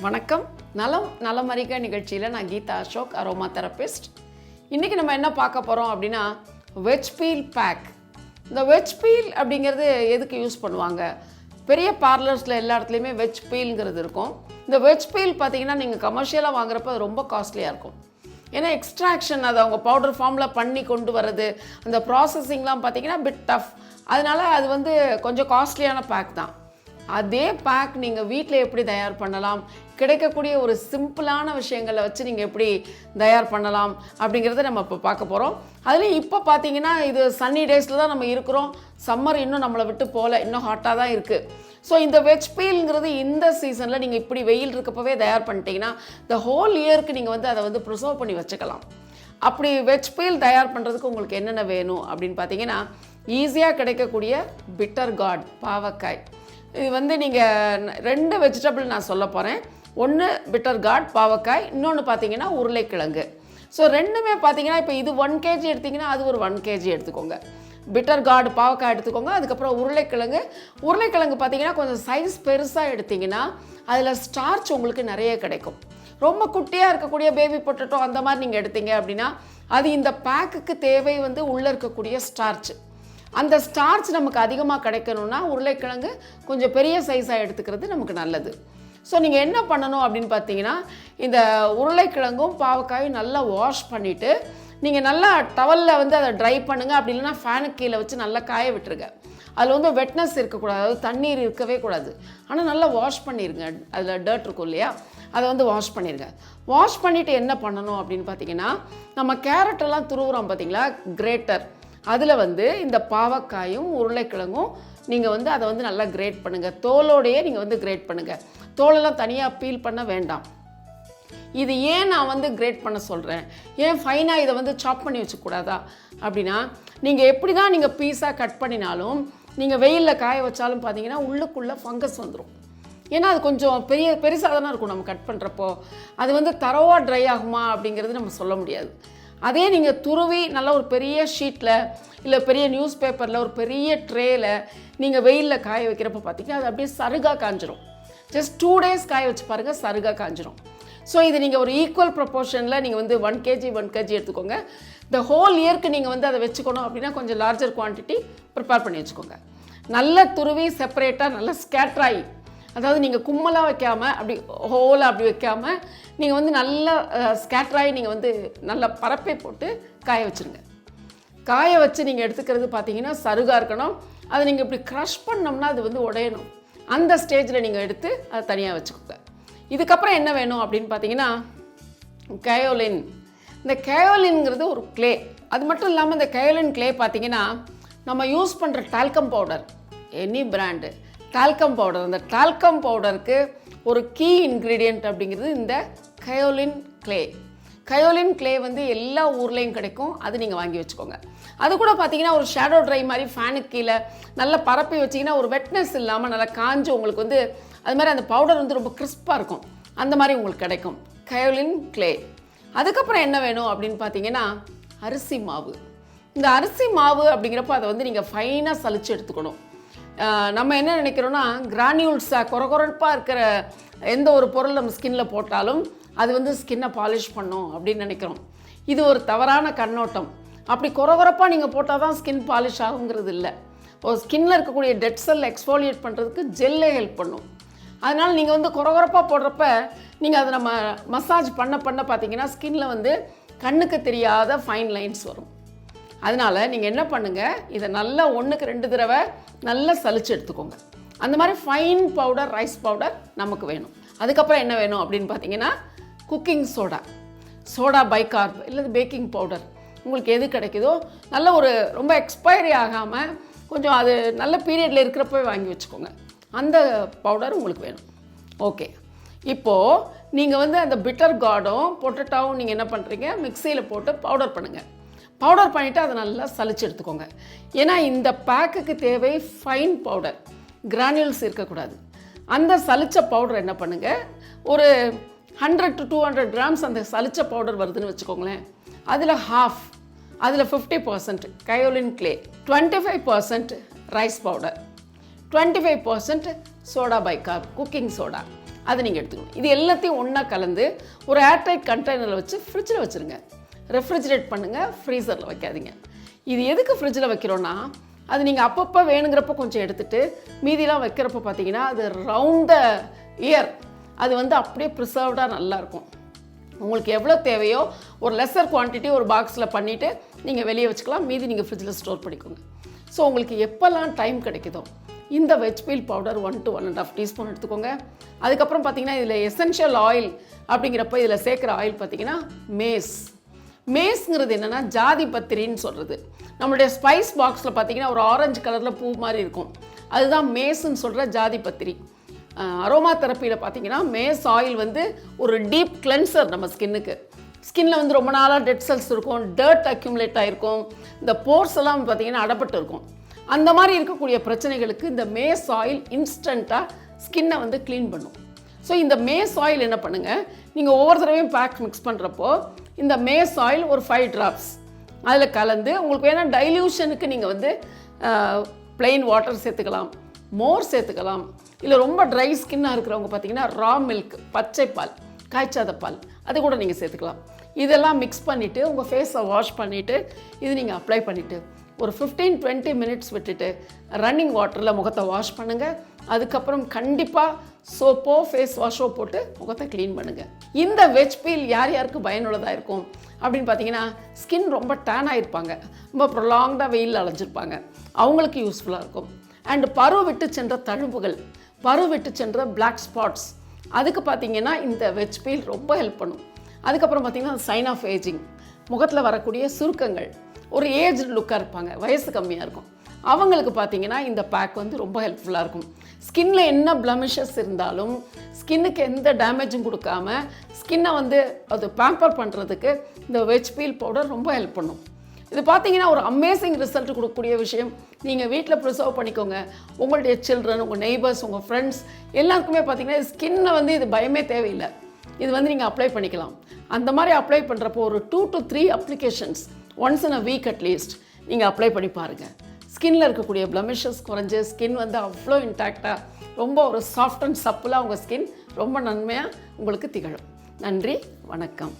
வணக்கம். நலம் அறிக நிகழ்ச்சியில் நான் கீதா அசோக், அரோமா தெரபிஸ்ட். இன்றைக்கி நம்ம என்ன பார்க்க போகிறோம் அப்படின்னா வெஜ் பீல் பேக். இந்த வெஜ் பீல் அப்படிங்கிறது எதுக்கு யூஸ் பண்ணுவாங்க? பெரிய பார்லர்ஸில் எல்லா இடத்துலையுமே வெஜ் பீல்ங்கிறது இருக்கும். இந்த வெஜ் பீல் பார்த்திங்கன்னா நீங்கள் கமர்ஷியலாக வாங்குறப்ப அது ரொம்ப காஸ்ட்லியாக இருக்கும். ஏன்னா எக்ஸ்ட்ராக்ஷன் அதை அவங்க பவுடர் ஃபார்மில் பண்ணி கொண்டு வர்றது, அந்த ப்ராசஸிங்லாம் பார்த்திங்கன்னா பிட் டஃப். அதனால் அது கொஞ்சம் காஸ்ட்லியான பேக் தான். அதே பேக் நீங்கள் வீட்டில் எப்படி தயார் பண்ணலாம், கிடைக்கக்கூடிய ஒரு சிம்பிளான விஷயங்களை வச்சு நீங்கள் எப்படி தயார் பண்ணலாம் அப்படிங்கிறத நம்ம இப்போ பார்க்க போகிறோம். அதுலேயும் இப்போ பார்த்தீங்கன்னா இது சன்னி டேஸில் தான் நம்ம இருக்கிறோம். சம்மர் இன்னும் நம்மளை விட்டு போகல, இன்னும் ஹாட்டாக தான் இருக்குது. ஸோ இந்த வெஜ் பீல்ங்கிறது இந்த சீசனில் நீங்கள் இப்படி வெயில் இருக்கப்பவே தயார் பண்ணிட்டீங்கன்னா இந்த ஹோல் இயருக்கு நீங்கள் அதை ப்ரிசர்வ் பண்ணி வச்சுக்கலாம். அப்படி வெஜ் பீல் தயார் பண்ணுறதுக்கு உங்களுக்கு என்னென்ன வேணும் அப்படின்னு பார்த்தீங்கன்னா, ஈஸியாக கிடைக்கக்கூடிய பிட்டர் கார்ட் பாவக்காய். இது நீங்கள் 2 வெஜிடபிள் நான் சொல்ல போகிறேன். ஒன்று பிட்டர் கார்ட் பாவக்காய், இன்னொன்று பார்த்தீங்கன்னா உருளைக்கிழங்கு. ஸோ ரெண்டுமே பார்த்தீங்கன்னா இப்போ இது 1 kg எடுத்திங்கன்னா அது ஒரு 1 kg எடுத்துக்கோங்க. பிட்டர் கார்டு பாவக்காய் எடுத்துக்கோங்க. அதுக்கப்புறம் உருளைக்கிழங்கு பார்த்தீங்கன்னா கொஞ்சம் சைஸ் பெருசாக எடுத்திங்கன்னா அதில் ஸ்டார்ச் உங்களுக்கு நிறைய கிடைக்கும். ரொம்ப குட்டியாக இருக்கக்கூடிய பேபி பொட்டேட்டோ அந்த மாதிரி நீங்கள் எடுத்தீங்க அப்படின்னா அது இந்த பேக்குக்கு தேவை உள்ளே இருக்கக்கூடிய ஸ்டார்ச். அந்த ஸ்டார்ச் நமக்கு அதிகமாக கிடைக்கணும்னா உருளைக்கிழங்கு கொஞ்சம் பெரிய சைஸாக எடுத்துக்கிறது நமக்கு நல்லது. ஸோ நீங்கள் என்ன பண்ணணும் அப்படின்னு பார்த்தீங்கன்னா, இந்த உருளைக்கிழங்கும் பாவக்காயும் நல்லா வாஷ் பண்ணிவிட்டு நீங்கள் நல்லா டவலில் அதை ட்ரை பண்ணுங்கள். அப்படி இல்லைன்னா ஃபேனுக்கு கீழே வச்சு நல்லா காய விட்டுருங்க. அதில் வெட்னஸ் இருக்கக்கூடாது, அதாவது தண்ணீர் இருக்கவே கூடாது. ஆனால் நல்லா வாஷ் பண்ணிடுங்க. அதில் டர்ட் இருக்கும் இல்லையா, அதை வாஷ் பண்ணிடுங்க. வாஷ் பண்ணிவிட்டு என்ன பண்ணணும் அப்படின்னு பார்த்தீங்கன்னா, நம்ம கேரட்டெல்லாம் துருவுறோம் பார்த்தீங்களா, கிரேட்டர், அதில் இந்த பாவக்காயும் உருளைக்கிழங்கும் நீங்கள் அதை நல்லா கிரேட் பண்ணுங்கள். தோலோடையே நீங்கள் கிரேட் பண்ணுங்கள். தோலெல்லாம் தனியாக பீல் பண்ண வேண்டாம். இது ஏன் நான் கிரேட் பண்ண சொல்கிறேன், ஏன் ஃபைனாக இதை சாப் பண்ணி வச்சுக்கூடாதா அப்படின்னா, நீங்கள் எப்படி தான் நீங்கள் பீஸாக கட் பண்ணினாலும் நீங்கள் வெயிலில் காய வச்சாலும் பார்த்தீங்கன்னா உள்ளுக்குள்ளே ஃபங்கஸ் வந்துடும். ஏன்னா அது கொஞ்சம் பெருசாக தானே இருக்கும். நம்ம கட் பண்ணுறப்போ அது தரோவாக ட்ரை ஆகுமா அப்படிங்கிறது நம்ம சொல்ல முடியாது. அதே நீங்கள் துருவி நல்ல ஒரு பெரிய ஷீட்டில் இல்லை பெரிய நியூஸ் பேப்பரில் ஒரு பெரிய ட்ரேயில் நீங்கள் வெயிலில் காய வைக்கிறப்ப பார்த்தீங்கன்னா அது அப்படியே சருகாக காஞ்சிரும். ஜஸ்ட் 2 days காய வச்சு பாருங்கள், சருகாக காஞ்சிரும். ஸோ இது நீங்கள் ஒரு ஈக்குவல் ப்ரொப்போர்ஷனில் நீங்கள் 1 kg எடுத்துக்கோங்க. இந்த ஹோல் இயருக்கு நீங்கள் அதை வச்சுக்கணும் அப்படின்னா கொஞ்சம் லார்ஜர் குவான்டிட்டி ப்ரிப்பேர் பண்ணி வச்சுக்கோங்க. நல்ல துருவி செப்பரேட்டாக நல்லா ஸ்கேட்ராகி, அதாவது நீங்கள் கும்மலாக வைக்காமல் அப்படி ஹோலாக அப்படி வைக்காமல் நீங்கள் நல்லா ஸ்கேட்ராகி நீங்கள் நல்லா பரப்பை போட்டு காய வச்சுருங்க. காய வச்சு நீங்கள் எடுத்துக்கிறது பார்த்தீங்கன்னா சருகாக இருக்கணும். அதை நீங்கள் இப்படி க்ரஷ் பண்ணோம்னா அது உடையணும். அந்த ஸ்டேஜில் நீங்கள் எடுத்து அதை தனியாக வச்சுக்கோங்க. இதுக்கப்புறம் என்ன வேணும் அப்படின்னு பார்த்தீங்கன்னா, கயோலின். இந்த கயோலின்ங்கிறது ஒரு க்ளே. அது மட்டும் இல்லாமல் இந்த கயோலின் க்ளே பார்த்தீங்கன்னா நம்ம யூஸ் பண்ணுற talcum powder, any brand talcum powder, அந்த டால்கம் பவுடருக்கு ஒரு கீ இன்க்ரீடியண்ட் அப்படிங்கிறது இந்த கயோலின் க்ளே. கயோலின் க்ளே எல்லா ஊர்லேயும் கிடைக்கும். அது நீங்கள் வாங்கி வச்சுக்கோங்க. அது கூட பார்த்தீங்கன்னா ஒரு ஷேடோ ட்ரை மாதிரி ஃபேனுக்கு கீழே நல்லா பரப்பி வச்சிங்கன்னா ஒரு வெட்னஸ் இல்லாமல் நல்லா காஞ்சு உங்களுக்கு அது மாதிரி அந்த பவுடர் ரொம்ப கிறிஸ்பாக இருக்கும். அந்த மாதிரி உங்களுக்கு கிடைக்கும் கயோலின் க்ளே. அதுக்கப்புறம் என்ன வேணும் அப்படின்னு பார்த்தீங்கன்னா அரிசி மாவு. இந்த அரிசி மாவு அப்படிங்கிறப்ப அதை நீங்கள் ஃபைனாக சலிச்சு எடுத்துக்கணும். நம்ம என்ன நினைக்கிறோன்னா, கிரானியூல்ஸாக கொரகொரப்பாக இருக்கிற எந்த ஒரு பொருள் நம்ம ஸ்கின்ல போட்டாலும் அது ஸ்கின்னை பாலிஷ் பண்ணும் அப்படின்னு நினைக்கிறோம். இது ஒரு தவறான கண்ணோட்டம். அப்படி கொரகொரப்பாக நீங்கள் போட்டால் தான் ஸ்கின் பாலிஷ் ஆகுங்கிறது இல்லை. ஒரு ஸ்கின்னில் இருக்கக்கூடிய டெட் செல் எக்ஸ்ஃபோலியேட் பண்ணுறதுக்கு ஜெல்லே ஹெல்ப் பண்ணும். அதனால் நீங்கள் கொரகொரப்பாக போடுறப்ப நீங்கள் அதை நம்ம மசாஜ் பண்ண பார்த்தீங்கன்னா ஸ்கின்னில் கண்ணுக்கு தெரியாத ஃபைன் லைன்ஸ் வரும். அதனால் நீங்கள் என்ன பண்ணுங்கள், இதை நல்லா 1க்கு 2 தடவை நல்லா சலிச்சு எடுத்துக்கோங்க. அந்த மாதிரி ஃபைன் பவுடர், ரைஸ் பவுடர் நமக்கு வேணும். அதுக்கப்புறம் என்ன வேணும் அப்படின்னு பார்த்தீங்கன்னா குக்கிங் சோடா பைகார்ப் இல்லை பேக்கிங் பவுடர், உங்களுக்கு எது கிடைக்குதோ நல்ல ஒரு ரொம்ப எக்ஸ்பைரி ஆகாமல் கொஞ்சம் அது நல்ல பீரியடில் இருக்கிறப்ப வாங்கி வச்சுக்கோங்க. அந்த பவுடர் உங்களுக்கு வேணும். ஓகே, இப்போது நீங்கள் அந்த பிட்டர் கார்டும் பொட்டேட்டோவும் நீங்கள் என்ன பண்ணுறீங்க, மிக்சியில் போட்டு பவுடர் பண்ணுங்கள். பவுடர் பண்ணிவிட்டு அதை நல்லா சலிச்சு எடுத்துக்கோங்க. ஏன்னா இந்த பேக்குக்கு தேவை ஃபைன் பவுடர், கிரானியூல்ஸ் இருக்கக்கூடாது. அந்த சலிச்ச பவுடர் என்ன பண்ணுங்கள், ஒரு 100 to 200 grams அந்த சலிச்ச பவுடர் வருதுன்னு வச்சுக்கோங்களேன். அதில் ஹாஃப், அதில் 50% kaolin clay, 25% rice powder, 25% soda bicarb cooking soda, அதை நீங்கள் எடுத்துக்கணும். இது எல்லாத்தையும் ஒன்றா கலந்து ஒரு ஏர்டைட் கண்டெய்னரில் வச்சு ஃப்ரிட்ஜில் வச்சுருங்க. ரெஃப்ரிஜரேட் பண்ணுங்கள், ஃப்ரீசரில் வைக்காதீங்க. இது எதுக்கு ஃப்ரிட்ஜில் வைக்கிறோன்னா, அது நீங்கள் அப்பப்போ வேணுங்கிறப்ப கொஞ்சம் எடுத்துகிட்டு மீதிலாம் வைக்கிறப்ப பார்த்தீங்கன்னா அது ரவுண்ட் த இயர் அது வந்து அப்படியே ப்ரிசர்வ்டாக நல்லாயிருக்கும். உங்களுக்கு எவ்வளோ தேவையோ ஒரு லெஸர் குவான்டிட்டி ஒரு பாக்ஸில் பண்ணிவிட்டு நீங்கள் வெளியே வச்சுக்கலாம், மீதி நீங்கள் ஃப்ரிட்ஜில் ஸ்டோர் பண்ணிக்கோங்க. ஸோ உங்களுக்கு எப்போல்லாம் டைம் கிடைக்குதோ இந்த veg feel powder 1 to 1.5 teaspoon எடுத்துக்கோங்க. அதுக்கப்புறம் பார்த்தீங்கன்னா இதில் எசென்ஷியல் ஆயில் அப்படிங்கிறப்ப இதில் சேர்க்குற ஆயில் பார்த்தீங்கன்னா மேஸ்ங்கிறது என்னென்னா ஜாதி பத்திரின்னு சொல்கிறது. நம்மளுடைய ஸ்பைஸ் பாக்ஸில் பார்த்தீங்கன்னா ஒரு ஆரஞ்சு கலரில் பூ மாதிரி இருக்கும், அதுதான் மேஸ்ன்னு சொல்கிற ஜாதி பத்திரி. அரோமா தெரப்பியில் பார்த்தீங்கன்னா மேஸ் ஆயில் வந்து ஒரு டீப் கிளென்சர் நம்ம ஸ்கின்னில் வந்து ரொம்ப நாளாக டெட் செல்ஸ் இருக்கும், டர்ட் அக்யூமுலேட் ஆகிருக்கும், இந்த போர்ஸ் எல்லாம் பார்த்தீங்கன்னா அடப்பட்டு இருக்கும். அந்த மாதிரி இருக்கக்கூடிய பிரச்சனைகளுக்கு இந்த மேஸ் ஆயில் இன்ஸ்டண்ட்டாக ஸ்கின்னை வந்து க்ளீன் பண்ணும். ஸோ இந்த மேஸ் ஆயில் என்ன பண்ணுங்கள், நீங்கள் ஒவ்வொரு தடவையும் பேக் மிக்ஸ் பண்ணுறப்போ இந்த மேஸ் ஆயில் ஒரு 5 drops அதில் கலந்து உங்களுக்கு வேணால் டைல்யூஷனுக்கு நீங்கள் வந்து ப்ளெயின் வாட்டர் சேர்த்துக்கலாம், மோர் சேர்த்துக்கலாம். இல்லை ரொம்ப ட்ரை ஸ்கின்னாக இருக்கிறவங்க பார்த்தீங்கன்னா ரா மில்க், பச்சை பால், காய்ச்சாத பால் அது கூட நீங்கள் சேர்த்துக்கலாம். இதெல்லாம் மிக்ஸ் பண்ணிவிட்டு உங்கள் ஃபேஸை வாஷ் பண்ணிவிட்டு இது நீங்கள் அப்ளை பண்ணிவிட்டு ஒரு 15-20 minutes விட்டுட்டு ரன்னிங் வாட்டரில் முகத்தை வாஷ் பண்ணுங்கள். அதுக்கப்புறம் கண்டிப்பாக சோப்போ ஃபேஸ் வாஷோ போட்டு முகத்தை க்ளீன் பண்ணுங்கள். இந்த வெஜ் பீல் யார் யாருக்கு பயனுள்ளதாக இருக்கும் அப்படின்னு பார்த்தீங்கன்னா, ஸ்கின் ரொம்ப டேன் ஆகிருப்பாங்க, ரொம்ப ப்ரொலாங்டாக வெயிலில் அலைஞ்சிருப்பாங்க, அவங்களுக்கு யூஸ்ஃபுல்லாக இருக்கும். அண்டு பரு விட்டு சென்ற தழும்புகள், பரு விட்டு சென்ற பிளாக் ஸ்பாட்ஸ், அதுக்கு பார்த்தீங்கன்னா இந்த வெஜ் பீல் ரொம்ப ஹெல்ப் பண்ணும். அதுக்கப்புறம் பார்த்தீங்கன்னா சைன் ஆஃப் ஏஜிங், முகத்தில் வரக்கூடிய சுருக்கங்கள், ஒரு ஏஜ் லுக்காக இருப்பாங்க, வயசு கம்மியாக இருக்கும், அவங்களுக்கு பார்த்தீங்கன்னா இந்த பேக் வந்து ரொம்ப ஹெல்ப்ஃபுல்லாக இருக்கும். ஸ்கின்ல என்ன பிளமிஷஸ் இருந்தாலும் ஸ்கின்னுக்கு எந்த டேமேஜும் கொடுக்காம ஸ்கின்னை வந்து அது பேம்பர் பண்ணுறதுக்கு இந்த வெஜ் பீல் பவுடர் ரொம்ப ஹெல்ப் பண்ணும். இது பார்த்தீங்கன்னா ஒரு அமேசிங் ரிசல்ட் கொடுக்கக்கூடிய விஷயம். நீங்கள் வீட்டில் ப்ரிசர்வ் பண்ணிக்கோங்க. உங்களுடைய சில்ட்ரன், உங்கள் நெய்பர்ஸ், உங்கள் ஃப்ரெண்ட்ஸ் எல்லாருக்குமே பார்த்தீங்கன்னா ஸ்கின்னை வந்து இது பயமே தேவையில்லை, இது வந்து நீங்கள் அப்ளை பண்ணிக்கலாம். அந்த மாதிரி அப்ளை பண்ணுறப்போ ஒரு 2 to 3 applications once in a week at least நீங்கள் அப்ளை பண்ணி பாருங்கள். ஸ்கின்னில் இருக்கக்கூடிய பிளமிஷஸ் குறைஞ்சி ஸ்கின் வந்து அவ்வளோ இன்டாக்டாக ரொம்ப ஒரு சாஃப்ட் அண்ட் சப்புலாக உங்கள் ஸ்கின் ரொம்ப நன்மையாக உங்களுக்கு திகழும். நன்றி, வணக்கம்.